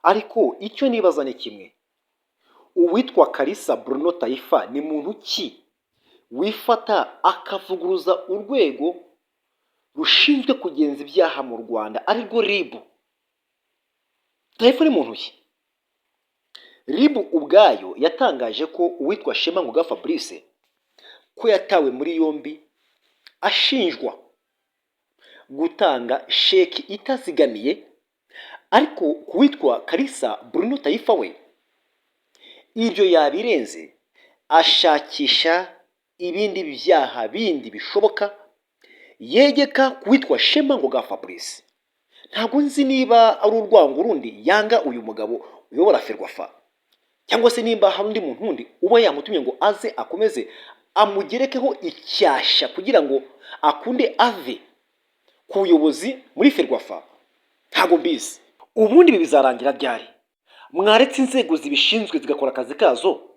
ariko icyo nibaza ni kimwe, uwitwa Kalisa Bruno Taifa ni muntu ki wifata akavuguruza urwego rushinzwe kugenza ibyaha mu Rwanda arirwo RIB? Taifa ni muntu ki? RIB ubwayo yatangaje ko uwitwa Shema Ngoga Fabrice ko yatawe muri yombi ashinjwa gutanga sheki itazigamiye, ariko kuwitwa Kalisa Bruno Taifa we ibyo yabirenze, ashakisha ibindi byaha bindi bishoboka yegeka kuwitwa Shema Ngoga Fabrice. Ntabwo nzi niba ari urwango rundi yanga uyu mugabo uyobora Ferwafa, cyangwa se nimba hari undi muntu wundi uba yamutumye ngo aze akomeze amugerekeho icyasha kugira ngo akunde ave ku buyobozi muri Ferwafa. Ntabwo mbizi. Ubundi ibi bizarangira ryari? Mwaretse inzego zibishinzwe zigakora akazi kazo,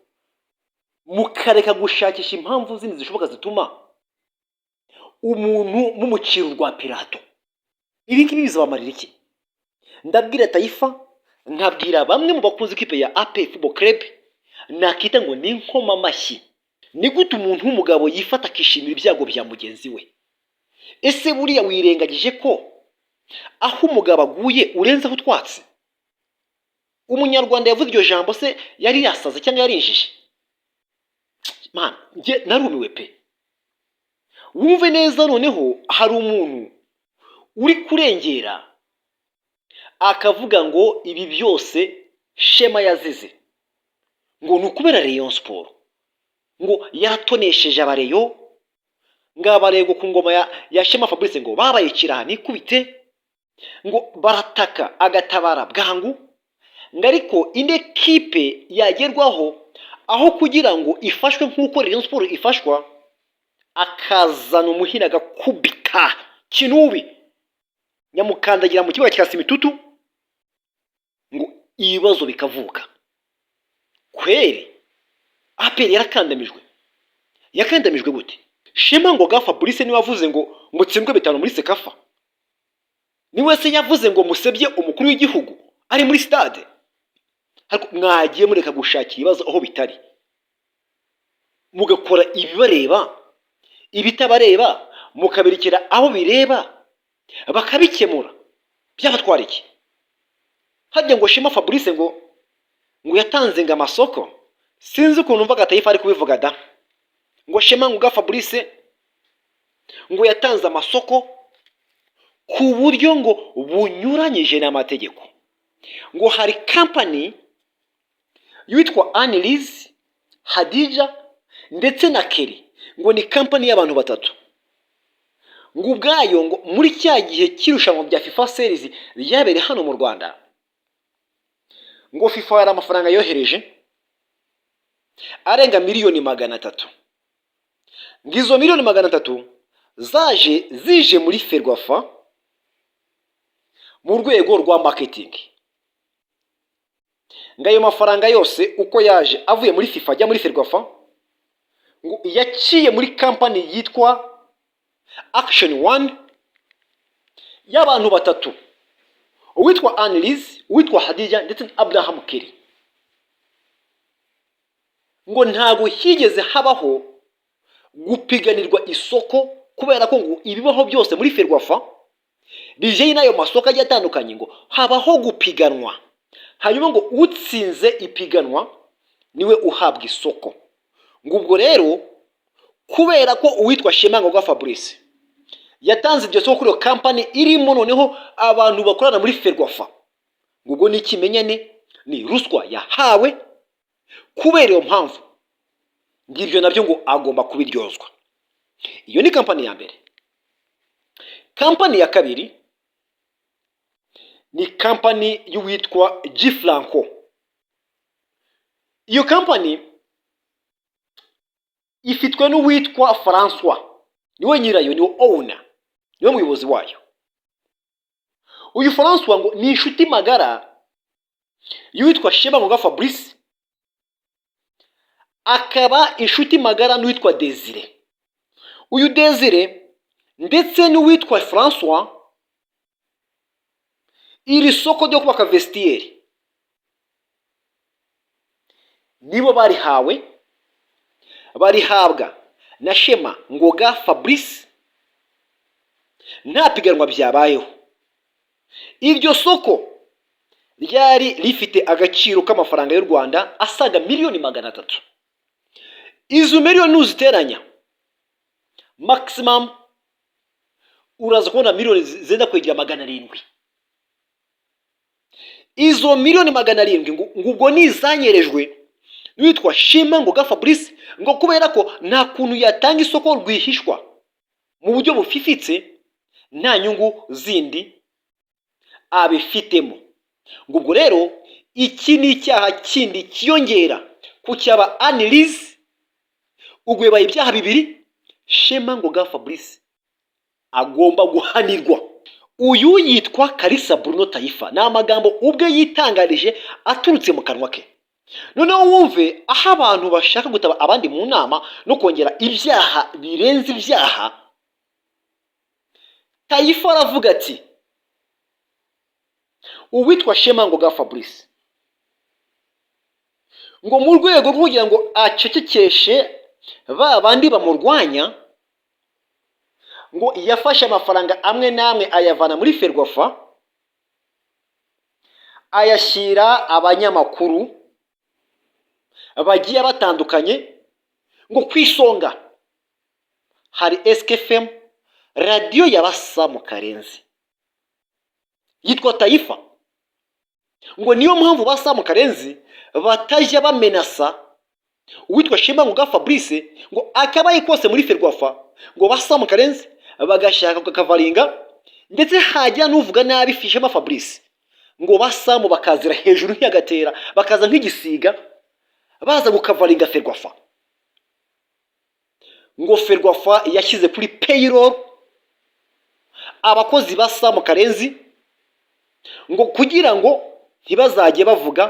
mukareka gushakisha impamvu zindi zishoboka zituma umuntu mumucira urwa Pilato. Ibi ngibi bizabamarira iki? Ndabwira Taifa, nkabwira bamwe mu bakunzi kipe ya APR Football Club, nakita ngo ni nkoma amashyi. Ni gute umuntu w'umugabo yifata akishimira ibyago bya mugenzi we? Ese buriya wirengagije ko aho umugabo aguye urenze aho utwatse? Umunyarwanda yavuze iryo jambo se yari yasaze cyangwa yarinjije? Man, nge narumiwe pe. Wumve neza, noneho hari umuntu uri kurengera akavuga ngo ibi byose Shema yazize ngo ni ukubera Rayon Sport, ngo yaratonesheje abareyo, ngo abarego ku ngoma ya Shema Fabrice ngo babaye kiraha nikubite, ngo barataka agatabara bwangu, ngo ariko inde kipe yagerwaho aho kugira ngo ifashwe nk'uko Rayon Sport ifashwa, akazana umuhina agakubita kinubi nyamukandagira mu kibuga cya Simitutu, ngo ibibazo bikavuka. Kweri APR yarakandamijwe. Yakandamijwe gute? Shema Ngoga Fabrice niwe wavuze ngo mutsindwe bitanu muri Sekafa? Niwe se yavuze ngo musebye umukuru w'igihugu ari muri stade? Ariko mwagiye mureka gushakira ibibazo aho bitari, mugakora ibibareba, ibitabareba mukabirikira aho bireba bakabikemura. Byabatwara iki? Hajya ngo Shema Fabrice ngo yatanze ngo amasoko, sinzi ukuntu mvaga Taifa ari kubivuga da, ngo Shema Ngoga Fabrice ngo yatanze amasoko ku buryo ngo bunyuranyije n'amategeko. Ngo hari company yitwa Annelise, Hadija ndetse na Kelly, ngo ni company y'abantu batatu, ngo ubwayo ngo muri cya gihe kirushanwa bya FIFA series ryabere hano mu Rwanda, ngo FIFA yari amafaranga yohereje arenga miliyoni 300. Ngizo miliyoni 300 zije muri Ferwafa mu rwego rwa marketing. Ngayo mafaranga yose uko yaje avuye muri FIFA ajya muri Ferwafa, ngo yaciye muri company yitwa Action One y'abantu batatu, uwitwa Annelise, uwitwa Hadija ndetse na Abraham Kelly. Ngo ntago higeze habaho gupiganirwa isoko, kubera ko ngo ibibaho byose muri Ferwafa bijeye nayo masoko agiye atandukanye, ngo habaho gupiganwa, hanyuma ngo utsinze ipiganwa niwe uhabwa isoko. Ngo ubwo rero kubera ko uwitwa Shema Ngoga Fabrice yatanze ibyo soko kuri iyo company irimo noneho abantu bakorana muri Ferwafa, ngo ubwo ni ikimenyane, ni ruswa yahawe. Kubera iyo mpamvu ngibyo nabyo ngo agomba kubiryozwa. Iyo ni company ya mbere. Company ya kabiri ni company y'uwitwa G Franco. Iyo company ifitwe n'uwitwa François, niwe nyirayo, niwe owner, niwe muyobozi wayo. Uyu François ngo ni inshuti magara y'uwitwa Shema Ngoga Fabrice, akaba inshuti magara n'uwitwa Desire. Uyu Desire ndetse n'uwitwa François, iri soko ryo kubaka vestiaire nibo barihabwa na Shema Ngoga Fabrice, nta piganwa byabayeho. Iryo soko ryari rifite agaciro k'amafaranga y'u Rwanda asaga miliyoni 300. Izo miliyoni nuziteranya maximum uraza kubona miliyoni zenda kwegera 700. Izo miliyoni 700 ngubwo nizanyerejwe witwa Shema Ngoga Fabrice, ngo kubera ko nta kuntu yatanga isoko rwihishwa mu buryo bufifitse nta nyungu zindi abifitemo. Ngubwo rero iki ni icyaha kindi kiyongera ku cyaba Annelise ugwebaye ibyaha bibiri. Shema Ngoga Fabrice agomba guhanirwa. Uyu yitwa Kalisa Bruno Taifa, na amagambo ubwe yitangarije aturutse mu kanwa ke. Noneho wumve aho abantu bashaka gutaba abandi mu nama no kongera ibyaha birenze ibyaha. Taifa aravuga ati uwitwa Shema Ngoga Fabrice ngo mu rwego rwo kugira ngo acecekeshe ba bandi bamurwanya, ngo yafashe amafaranga amwe namwe ayavana muri Ferwafa ayashyira abanyamakuru bagiye batandukanye, ngo kwisonga hari SKFM, radio yabasa mu Karenzi yitwa Taifa. Ngo niyo mpamvu basa mu Karenzi batajya bamenasa uwitwa Shema Ngoga Fabrice, ngo akabaye kose muri Ferwafa, ngo basa mu Karenzi bagashaka kukavaringa, ndetse hajya nuvuga nabi Shema Fabrice ngo basa mu bakazira hejuru nk'agatera, bakaza nk'igisiga baza gukavaringa Ferwafa. Ngo Ferwafa yashyize kuri payroll abakozi basa mu Karenzi, ngo kugira ngo ntibazajye bavuga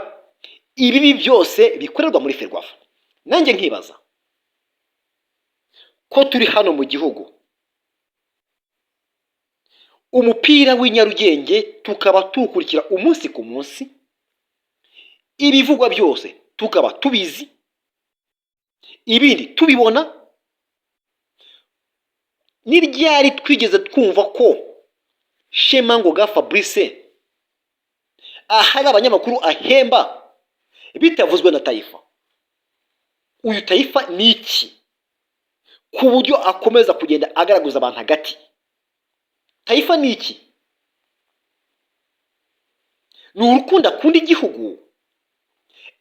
ibibi byose bikorerwa muri Ferwafa. Nanjye nkibaza ko turi hano mu gihugu, umupira w'inyarugenge tukaba tukurikira umunsi ku munsi, ibivugwa byose tukaba tubizi, ibindi tubibona. Ni ryari twigeze twumva ko Shema Ngoga Fabrice ahari abanyamakuru ahemba bitavuzwe na Taifa? Uyu Taifa ni iki ku buryo akomeza kugenda agaragaza abantu hagati? Taifa ni iki? Ni urukundo akunda igihugu?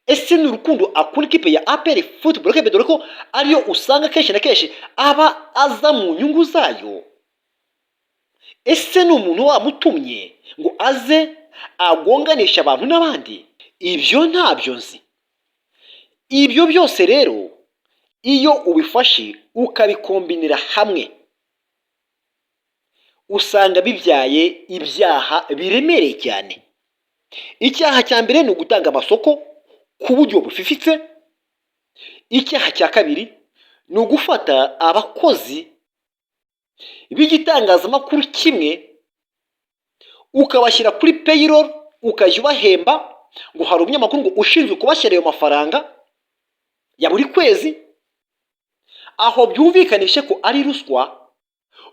Ese ni urukundo akunda ikipe ya APR Football Club, dore ko ariyo usanga kenshi na kenshi aba aza mu nyungu zayo? Ese ni umuntu wamutumye ngo aze agonganisha abantu n'abandi? Ibyo ntabyo nzi. Ibyo byose rero iyo ubifashe ukabikombinira hamwe usanga bibyaye ibyaha biremereye cyane. Icyaha cya mbere ni ugutanga amasoko ku buryo bufifitse. Icyaha cya kabiri ni ugufata abakozi b'igitangazamakuru kimwe ukabashyira kuri payroll ukajya ubahemba, ngo hari umunyamakuru ngo ushinzwe kubashyira ayo mafaranga ya buri kwezi. Aho byumvikanishe ko ari ruswa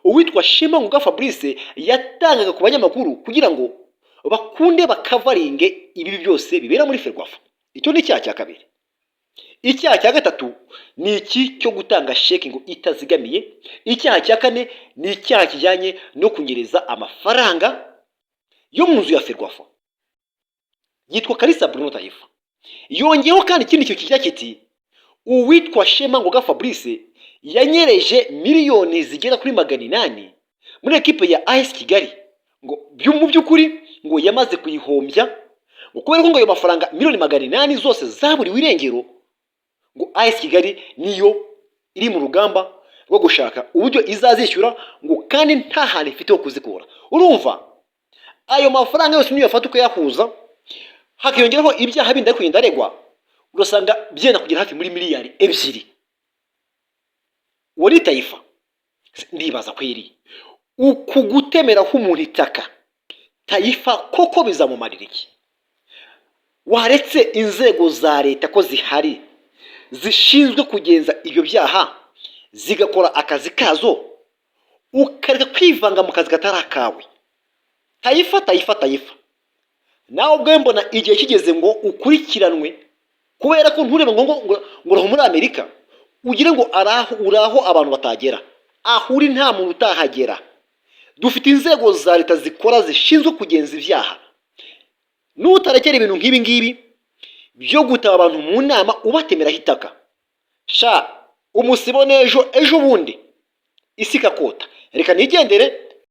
uwitwa Shema Ngoga Fabrice yatangaga ku banyamakuru kugira ngo bakunde bakavaringe ibi byose bibera muri Ferwafa. Icyo ni icyaha cya kabiri. Icyaha cya gatatu ni iki cyo gutanga sheki ngo itazigamiye. Icyaha cya kane ni icyaha kijyanye no kunyereza amafaranga yo mu nzu ya Ferwafa. Yitwa Kalisa Bruno Taifa. Yongeyeho kandi ikindi cyo kijya kiti uwitwa Shema Ngoga Fabrice yanyereje miliyoni zigera kuri 800 muri ekipe ya AS Kigali, ngo mu by'ukuri ngo yamaze kuyihombya, ngo kubera ko ngo ayo mafaranga miliyoni 800 zose zaburi wirengero, ngo AS Kigali niyo iri mu rugamba rwo gushaka uburyo izazishyura, ngo kandi nta hantu ifite ho kuzikura. Urumva ayo mafaranga yose niyo yafata uko yahuza, hakiyongeraho ibyaha bindi ari kugenda aregwa, urasanga byenda kugira hafi muri miliyari 2. Wari Taifa ndibaza kweri uku gutemera h'umuntu itaka Taifa koko bizamumarira iki? Waretse inzego za leta ko zihari zishinzwe kugenza ibyo byaha zigakora akazi kazo, ukareka kwivanga mu kazi katari akawe. tayifa nawe ubwo mbona igihe kigeze ngo ukurikiranwe, kubera ko nturebe ngo uraho muri Amerika ugire ngo uraho abantu batagera, aho uri nta muntu utahagera. Dufite inzego za leta zikora zishinzwe kugenza ibyaha. Nutarekera ibintu nk'ibi ngibi byo gutaba abantu mu nama ubatemeraho itaka, sha umusibo n'ejo bundi isi kakota. Reka nigendere.